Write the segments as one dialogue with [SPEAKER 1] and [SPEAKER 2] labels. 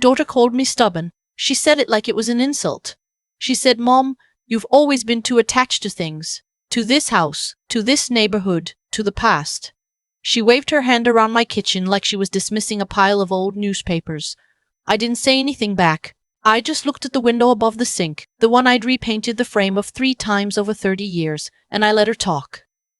[SPEAKER 1] daughter called me stubborn. She said it like it was an insult. She said, "Mom, you've always been too attached to things. To this house, to this neighborhood, to the past." She waved her hand around my kitchen like she was dismissing a pile of old newspapers. I didn't say anything back. I just looked at the window above the sink, the one I'd repainted the frame of 3 times over 30 years, and I let her talk.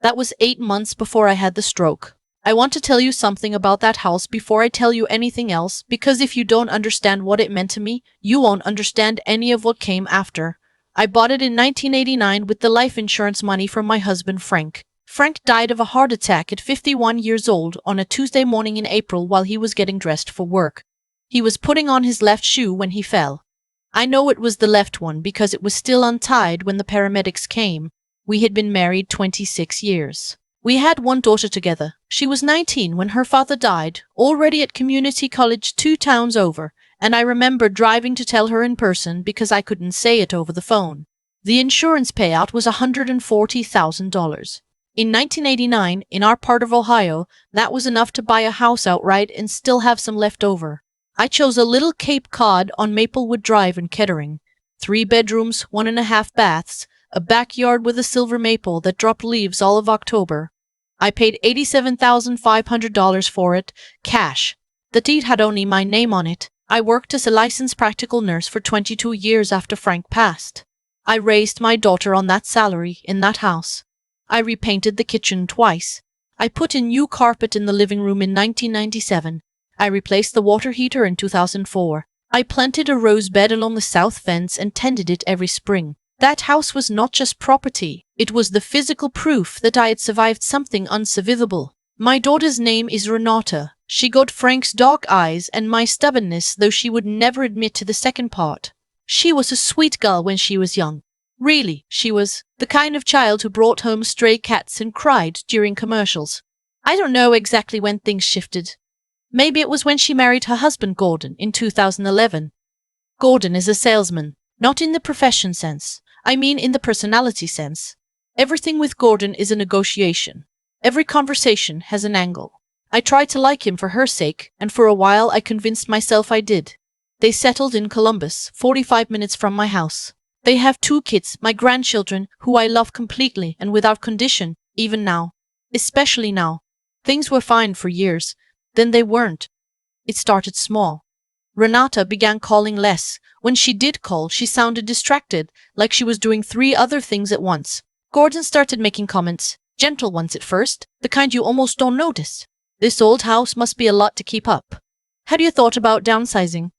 [SPEAKER 1] That was 8 months before I had the stroke. I want to tell you something about that house before I tell you anything else, because if you don't understand what it meant to me, you won't understand any of what came after. I bought it in 1989 with the life insurance money from my husband Frank. Frank died of a heart attack at 51 years old on a Tuesday morning in April while he was getting dressed for work. He was putting on his left shoe when he fell. I know it was the left one because it was still untied when the paramedics came. We had been married 26 years. We had one daughter together. She was 19 when her father died, already at community college 2 towns over, and I remember driving to tell her in person because I couldn't say it over the phone. The insurance payout was $140,000. In 1989, in our part of Ohio, that was enough to buy a house outright and still have some left over. I chose a little Cape Cod on Maplewood Drive in Kettering. 3 bedrooms, 1.5 baths, a backyard with a silver maple that dropped leaves all of October. I paid $87,500 for it, cash. The deed had only my name on it. I worked as a licensed practical nurse for 22 years after Frank passed. I raised my daughter on that salary in that house. I repainted the kitchen twice. I put in new carpet in the living room in 1997. I replaced the water heater in 2004. I planted a rose bed along the south fence and tended it every spring. That house was not just property. It was the physical proof that I had survived something unsurvivable. My daughter's name is Renata. She got Frank's dark eyes and my stubbornness, though she would never admit to the second part. She was a sweet girl when she was young. Really, she was the kind of child who brought home stray cats and cried during commercials. I don't know exactly when things shifted. Maybe it was when she married her husband Gordon in 2011. Gordon is a salesman, not in the profession sense. I mean in the personality sense. Everything with Gordon is a negotiation. Every conversation has an angle. I tried to like him for her sake, and for a while I convinced myself I did. They settled in Columbus, 45 minutes from my house. They have 2 kids, my grandchildren, who I love completely and without condition, even now. Especially now. Things were fine for years. Then they weren't. It started small. Renata began calling less. When she did call, she sounded distracted, like she was doing 3 other things at once. Gordon started making comments, gentle ones at first, the kind you almost don't notice. This old house must be a lot to keep up. Had you thought about downsizing?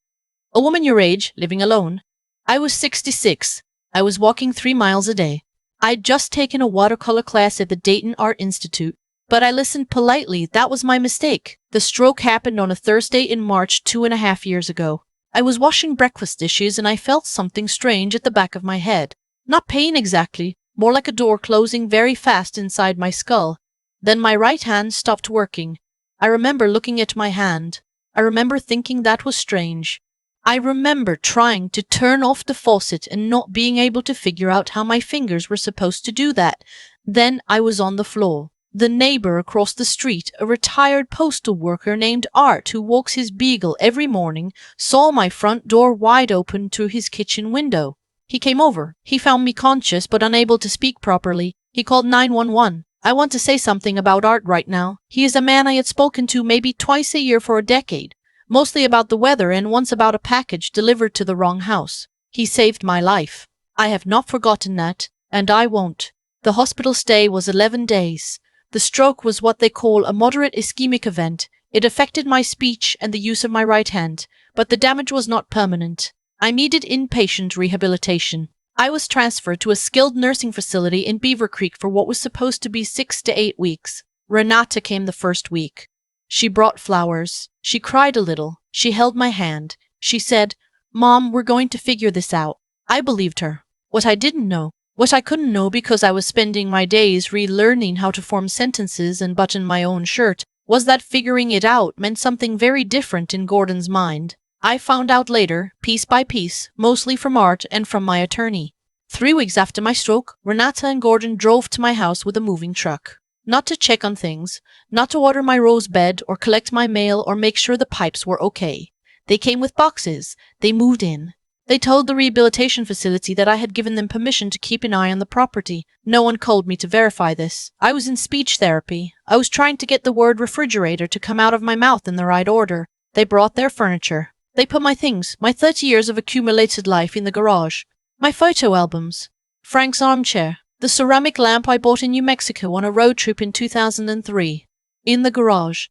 [SPEAKER 1] A woman your age, living alone. I was 66. I was walking 3 miles a day. I'd just taken a watercolor class at the Dayton Art Institute. But I listened politely. That was my mistake. The stroke happened on a Thursday in March 2.5 years ago. I was washing breakfast dishes and I felt something strange at the back of my head. Not pain exactly, more like a door closing very fast inside my skull. Then my right hand stopped working. I remember looking at my hand. I remember thinking that was strange. I remember trying to turn off the faucet and not being able to figure out how my fingers were supposed to do that. Then I was on the floor. The neighbor across the street, a retired postal worker named Art who walks his beagle every morning, saw my front door wide open through his kitchen window. He came over. He found me conscious but unable to speak properly. He called 911. I want to say something about Art right now. He is a man I had spoken to maybe twice a year for a decade, mostly about the weather and once about a package delivered to the wrong house. He saved my life. I have not forgotten that, and I won't. The hospital stay was 11 days. The stroke was what they call a moderate ischemic event. It affected my speech and the use of my right hand, but the damage was not permanent. I needed inpatient rehabilitation. I was transferred to a skilled nursing facility in Beaver Creek for what was supposed to be 6 to 8 weeks. Renata came the first week. She brought flowers. She cried a little. She held my hand. She said, "Mom, we're going to figure this out." I believed her. What I didn't know, what I couldn't know because I was spending my days relearning how to form sentences and button my own shirt, was that figuring it out meant something very different in Gordon's mind. I found out later, piece by piece, mostly from Art and from my attorney. 3 weeks after my stroke, Renata and Gordon drove to my house with a moving truck. Not to check on things, not to order my rose bed or collect my mail or make sure the pipes were okay. They came with boxes. They moved in. They told the rehabilitation facility that I had given them permission to keep an eye on the property. No one called me to verify this. I was in speech therapy. I was trying to get the word refrigerator to come out of my mouth in the right order. They brought their furniture. They put my things, my 30 years of accumulated life, in the garage. My photo albums. Frank's armchair. The ceramic lamp I bought in New Mexico on a road trip in 2003. In the garage.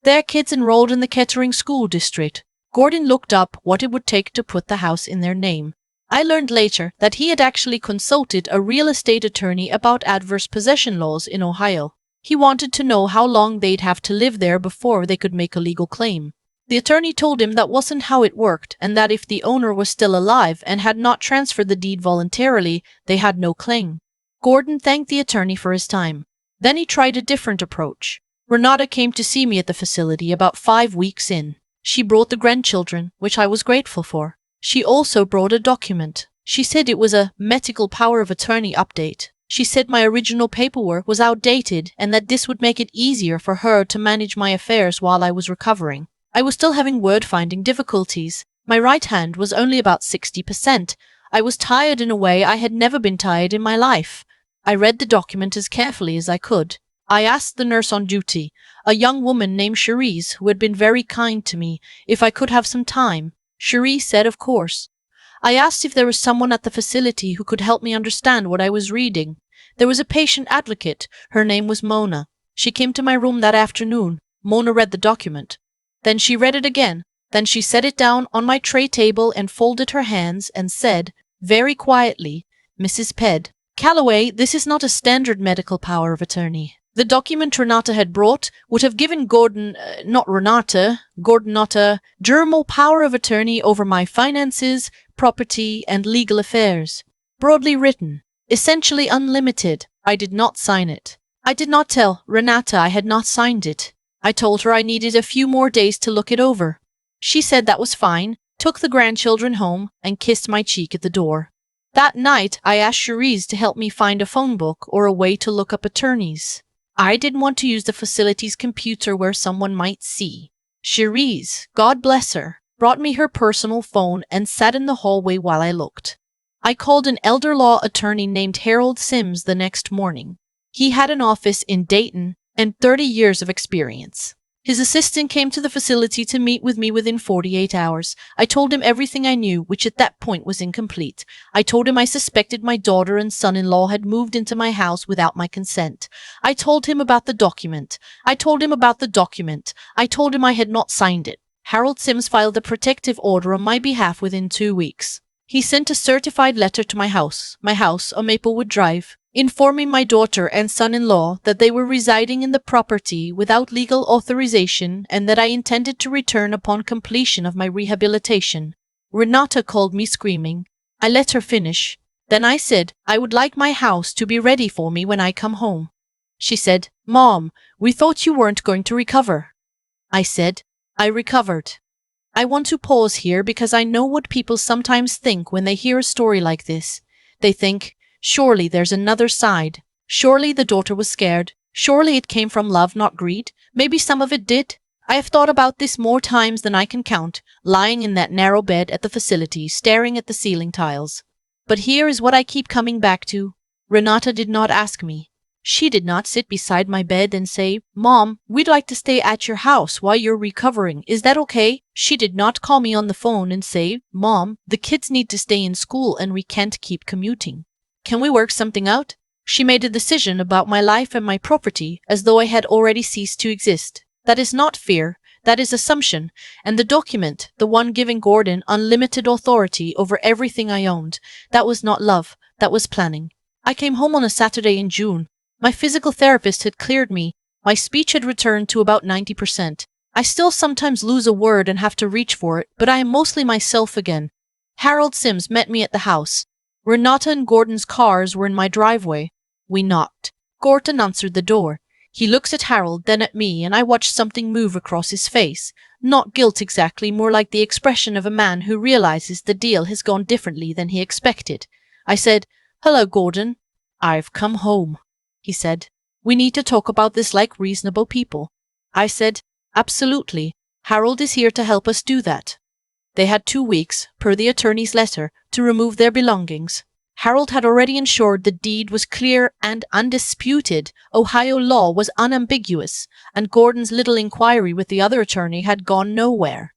[SPEAKER 1] Their kids enrolled in the Kettering School District. Gordon looked up what it would take to put the house in their name. I learned later that he had actually consulted a real estate attorney about adverse possession laws in Ohio. He wanted to know how long they'd have to live there before they could make a legal claim. The attorney told him that wasn't how it worked, and that if the owner was still alive and had not transferred the deed voluntarily, they had no claim. Gordon thanked the attorney for his time. Then he tried a different approach. Renata came to see me at the facility about 5 weeks in. She brought the grandchildren, which I was grateful for. She also brought a document. She said it was a medical power of attorney update. She said my original paperwork was outdated and that this would make it easier for her to manage my affairs while I was recovering. I was still having word-finding difficulties. My right hand was only about 60%. I was tired in a way I had never been tired in my life. I read the document as carefully as I could. I asked the nurse on duty, a young woman named Cherise, who had been very kind to me, if I could have some time. Cherise said of course. I asked if there was someone at the facility who could help me understand what I was reading. There was a patient advocate. Her name was Mona. She came to my room that afternoon. Mona read the document. Then she read it again. Then she set it down on my tray table and folded her hands and said, very quietly, Mrs. Pedd Calloway, this is not a standard medical power of attorney. The document Renata had brought would have given Gordon not a germal power of attorney over my finances, property, and legal affairs. Broadly written, essentially unlimited. I did not sign it. I did not tell Renata I had not signed it. I told her I needed a few more days to look it over. She said that was fine, took the grandchildren home, and kissed my cheek at the door. That night, I asked Cherise to help me find a phone book or a way to look up attorneys. I didn't want to use the facility's computer where someone might see. Cherise, God bless her, brought me her personal phone and sat in the hallway while I looked. I called an elder law attorney named Harold Sims the next morning. He had an office in Dayton and 30 years of experience. His assistant came to the facility to meet with me within 48 hours. I told him everything I knew, which at that point was incomplete. I told him I suspected my daughter and son-in-law had moved into my house without my consent. I told him about the document. I told him I had not signed it. Harold Sims filed a protective order on my behalf within 2 weeks. He sent a certified letter to my house on Maplewood Drive, informing my daughter and son-in-law that they were residing in the property without legal authorization and that I intended to return upon completion of my rehabilitation. Renata called me screaming. I let her finish. Then I said I would like my house to be ready for me when I come home. She said, Mom, we thought you weren't going to recover. I said, I recovered. I want to pause here because I know what people sometimes think when they hear a story like this. They think, surely there's another side. Surely the daughter was scared. Surely it came from love, not greed. Maybe some of it did. I have thought about this more times than I can count, lying in that narrow bed at the facility, staring at the ceiling tiles. But here is what I keep coming back to. Renata did not ask me. She did not sit beside my bed and say, Mom, we'd like to stay at your house while you're recovering. Is that okay? She did not call me on the phone and say, Mom, the kids need to stay in school and we can't keep commuting. Can we work something out? She made a decision about my life and my property as though I had already ceased to exist. That is not fear, that is assumption. And the document, the one giving Gordon unlimited authority over everything I owned, that was not love, that was planning. I came home on a Saturday in June. My physical therapist had cleared me. My speech had returned to about 90%. I still sometimes lose a word and have to reach for it, but I am mostly myself again. Harold Sims met me at the house. Renata and Gordon's cars were in my driveway. We knocked. Gordon answered the door. He looks at Harold, then at me, and I watched something move across his face. Not guilt exactly, more like the expression of a man who realizes the deal has gone differently than he expected. I said, Hello, Gordon. I've come home, he said. We need to talk about this like reasonable people. I said, Absolutely. Harold is here to help us do that. They had 2 weeks, per the attorney's letter, to remove their belongings. Harold had already ensured the deed was clear and undisputed. Ohio law was unambiguous, and Gordon's little inquiry with the other attorney had gone nowhere.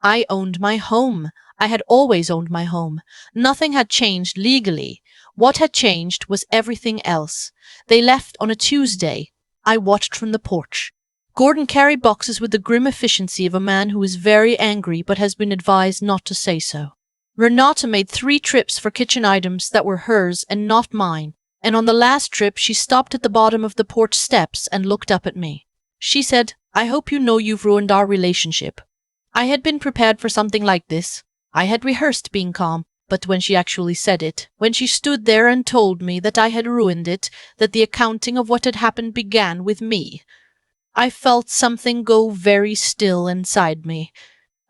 [SPEAKER 1] I owned my home. I had always owned my home. Nothing had changed legally. What had changed was everything else. They left on a Tuesday. I watched from the porch. Gordon carried boxes with the grim efficiency of a man who is very angry but has been advised not to say so. Renata made 3 trips for kitchen items that were hers and not mine, and on the last trip she stopped at the bottom of the porch steps and looked up at me. She said, "I hope you know you've ruined our relationship." I had been prepared for something like this. I had rehearsed being calm, but when she actually said it, when she stood there and told me that I had ruined it, that the accounting of what had happened began with me, I felt something go very still inside me.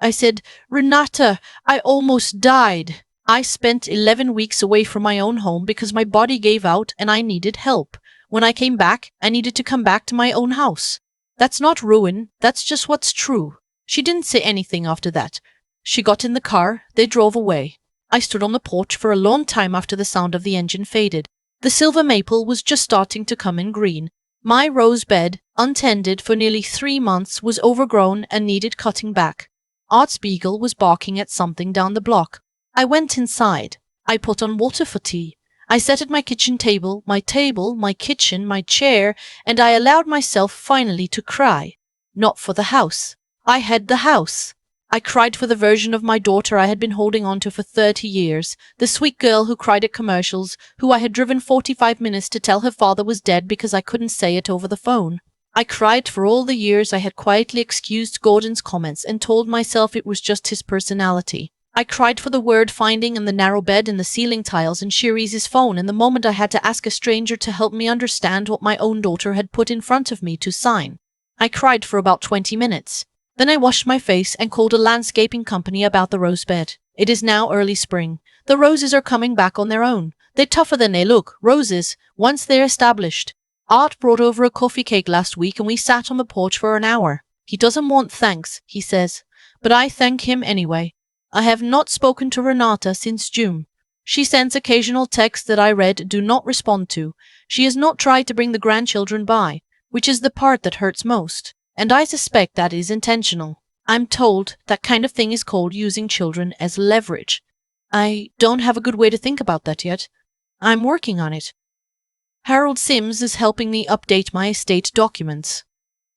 [SPEAKER 1] I said, "Renata, I almost died. I spent 11 weeks away from my own home because my body gave out and I needed help. When I came back, I needed to come back to my own house. That's not ruin, that's just what's true." She didn't say anything after that. She got in the car, they drove away. I stood on the porch for a long time after the sound of the engine faded. The silver maple was just starting to come in green. My rose bed, untended for nearly 3 months, was overgrown and needed cutting back. Art's beagle was barking at something down the block. I went inside. I put on water for tea. I sat at my kitchen table, my kitchen, my chair, and I allowed myself finally to cry. Not for the house. I had the house. I cried for the version of my daughter I had been holding on to for 30 years, the sweet girl who cried at commercials, who I had driven 45 minutes to tell her father was dead because I couldn't say it over the phone. I cried for all the years I had quietly excused Gordon's comments and told myself it was just his personality. I cried for the word finding and the narrow bed and the ceiling tiles and Shiri's phone and the moment I had to ask a stranger to help me understand what my own daughter had put in front of me to sign. I cried for about 20 minutes. Then I washed my face and called a landscaping company about the rose bed. It is now early spring. The roses are coming back on their own. They're tougher than they look, roses, once they're established. Art brought over a coffee cake last week and we sat on the porch for an hour. He doesn't want thanks, he says, but I thank him anyway. I have not spoken to Renata since June. She sends occasional texts that I read do not respond to. She has not tried to bring the grandchildren by, which is the part that hurts most, and I suspect that is intentional. I'm told that kind of thing is called using children as leverage. I don't have a good way to think about that yet. I'm working on it. Harold Sims is helping me update my estate documents.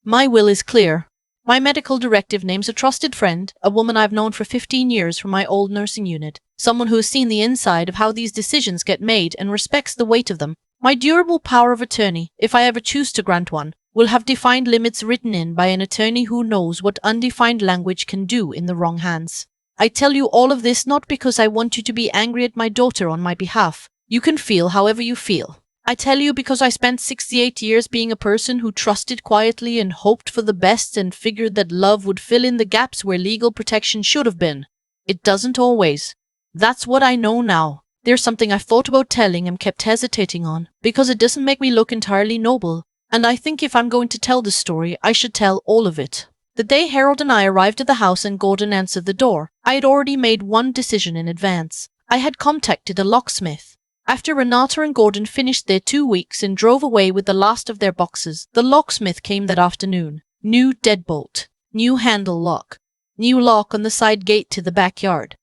[SPEAKER 1] My will is clear. My medical directive names a trusted friend, a woman I've known for 15 years from my old nursing unit, someone who has seen the inside of how these decisions get made and respects the weight of them. My durable power of attorney, if I ever choose to grant one, will have defined limits written in by an attorney who knows what undefined language can do in the wrong hands. I tell you all of this not because I want you to be angry at my daughter on my behalf. You can feel however you feel. I tell you because I spent 68 years being a person who trusted quietly and hoped for the best and figured that love would fill in the gaps where legal protection should have been. It doesn't always. That's what I know now. There's something I've thought about telling and kept hesitating on, because it doesn't make me look entirely noble, and I think if I'm going to tell the story, I should tell all of it. The day Harold and I arrived at the house and Gordon answered the door, I had already made one decision in advance. I had contacted a locksmith. After Renata and Gordon finished their 2 weeks and drove away with the last of their boxes, the locksmith came that afternoon. New deadbolt, new handle lock, new lock on the side gate to the backyard.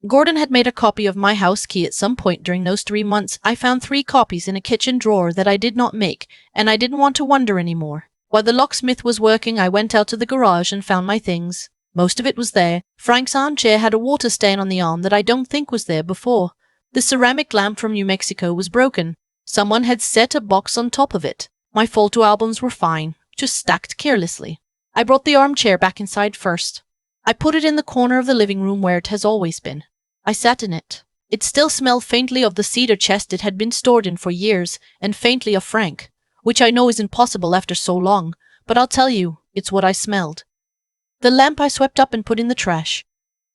[SPEAKER 1] Gordon had made a copy of my house key at some point during those 3 months. I found 3 copies in a kitchen drawer that I did not make, and I didn't want to wonder anymore. While the locksmith was working, I went out to the garage and found my things. Most of it was there. Frank's armchair had a water stain on the arm that I don't think was there before. The ceramic lamp from New Mexico was broken. Someone had set a box on top of it. My photo albums were fine, just stacked carelessly. I brought the armchair back inside first. I put it in the corner of the living room where it has always been. I sat in it. It still smelled faintly of the cedar chest it had been stored in for years, and faintly of Frank, which I know is impossible after so long, but I'll tell you, it's what I smelled. The lamp I swept up and put in the trash.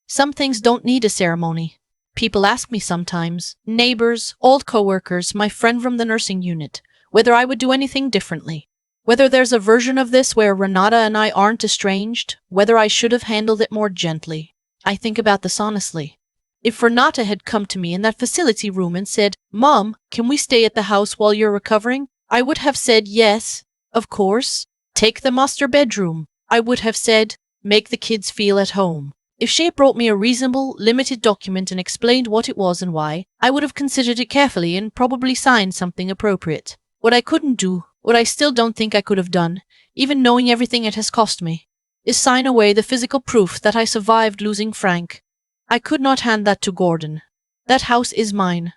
[SPEAKER 1] Some things don't need a ceremony. People ask me sometimes, neighbors, old co-workers, my friend from the nursing unit, whether I would do anything differently. Whether there's a version of this where Renata and I aren't estranged, whether I should have handled it more gently. I think about this honestly. If Renata had come to me in that facility room and said, "Mom, can we stay at the house while you're recovering?" I would have said yes, of course. Take the master bedroom. I would have said, make the kids feel at home. If she had brought me a reasonable, limited document and explained what it was and why, I would have considered it carefully and probably signed something appropriate. What I couldn't do, what I still don't think I could have done, even knowing everything it has cost me, is sign away the physical proof that I survived losing Frank. I could not hand that to Gordon. That house is mine.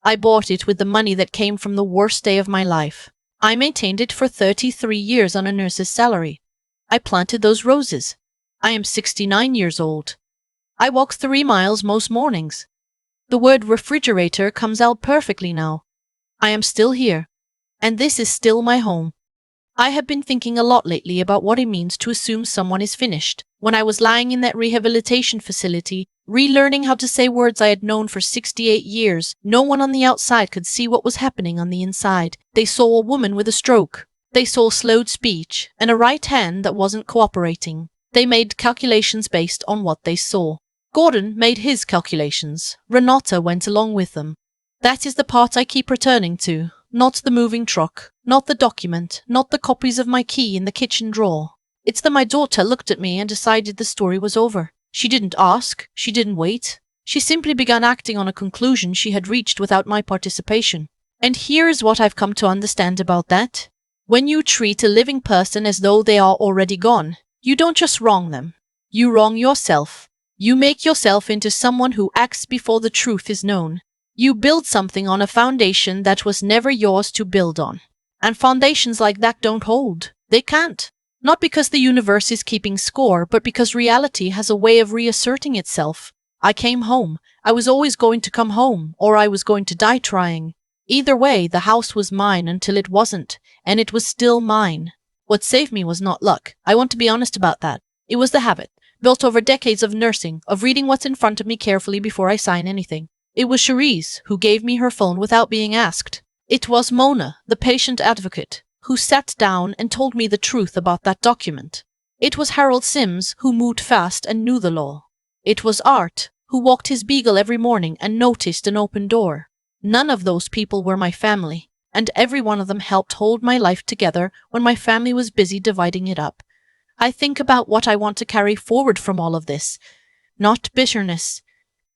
[SPEAKER 1] I bought it with the money that came from the worst day of my life. I maintained it for 33 years on a nurse's salary. I planted those roses. I am 69 years old. I walk 3 miles most mornings. The word refrigerator comes out perfectly now. I am still here. And this is still my home. I have been thinking a lot lately about what it means to assume someone is finished. When I was lying in that rehabilitation facility, relearning how to say words I had known for 68 years, no one on the outside could see what was happening on the inside. They saw a woman with a stroke. They saw slowed speech and a right hand that wasn't cooperating. They made calculations based on what they saw. Gordon made his calculations. Renata went along with them. That is the part I keep returning to. Not the moving truck, not the document, not the copies of my key in the kitchen drawer. It's that my daughter looked at me and decided the story was over. She didn't ask, she didn't wait. She simply began acting on a conclusion she had reached without my participation. And here's what I've come to understand about that. When you treat a living person as though they are already gone, you don't just wrong them. You wrong yourself. You make yourself into someone who acts before the truth is known. You build something on a foundation that was never yours to build on. And foundations like that don't hold. They can't. Not because the universe is keeping score, but because reality has a way of reasserting itself. I came home. I was always going to come home, or I was going to die trying. Either way, the house was mine until it wasn't, and it was still mine. What saved me was not luck. I want to be honest about that. It was the habit, built over decades of nursing, of reading what's in front of me carefully before I sign anything. It was Cherise who gave me her phone without being asked. It was Mona, the patient advocate, who sat down and told me the truth about that document. It was Harold Sims who moved fast and knew the law. It was Art who walked his beagle every morning and noticed an open door. None of those people were my family, and every one of them helped hold my life together when my family was busy dividing it up. I think about what I want to carry forward from all of this, not bitterness.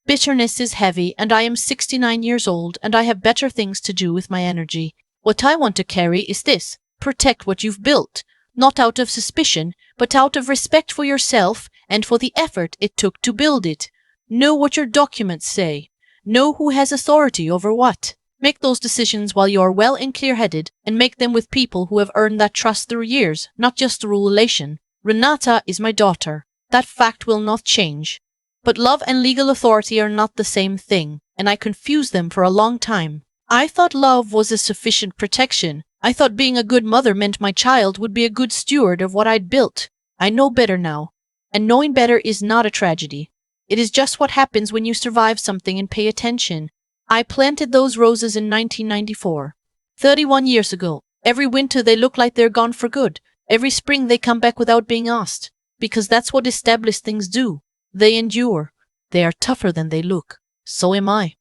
[SPEAKER 1] Bitterness is heavy, and I am 69 years old, and I have better things to do with my energy. What I want to carry is this: protect what you've built, not out of suspicion, but out of respect for yourself and for the effort it took to build it. Know what your documents say. Know who has authority over what. Make those decisions while you are well and clear-headed, and make them with people who have earned that trust through years, not just through relation. Renata is my daughter. That fact will not change. But love and legal authority are not the same thing, and I confused them for a long time. I thought love was a sufficient protection. I thought being a good mother meant my child would be a good steward of what I'd built. I know better now, and knowing better is not a tragedy. It is just what happens when you survive something and pay attention. I planted those roses in 1994. 31 years ago. Every winter they look like they're gone for good. Every spring they come back without being asked. Because that's what established things do. They endure. They are tougher than they look. So am I.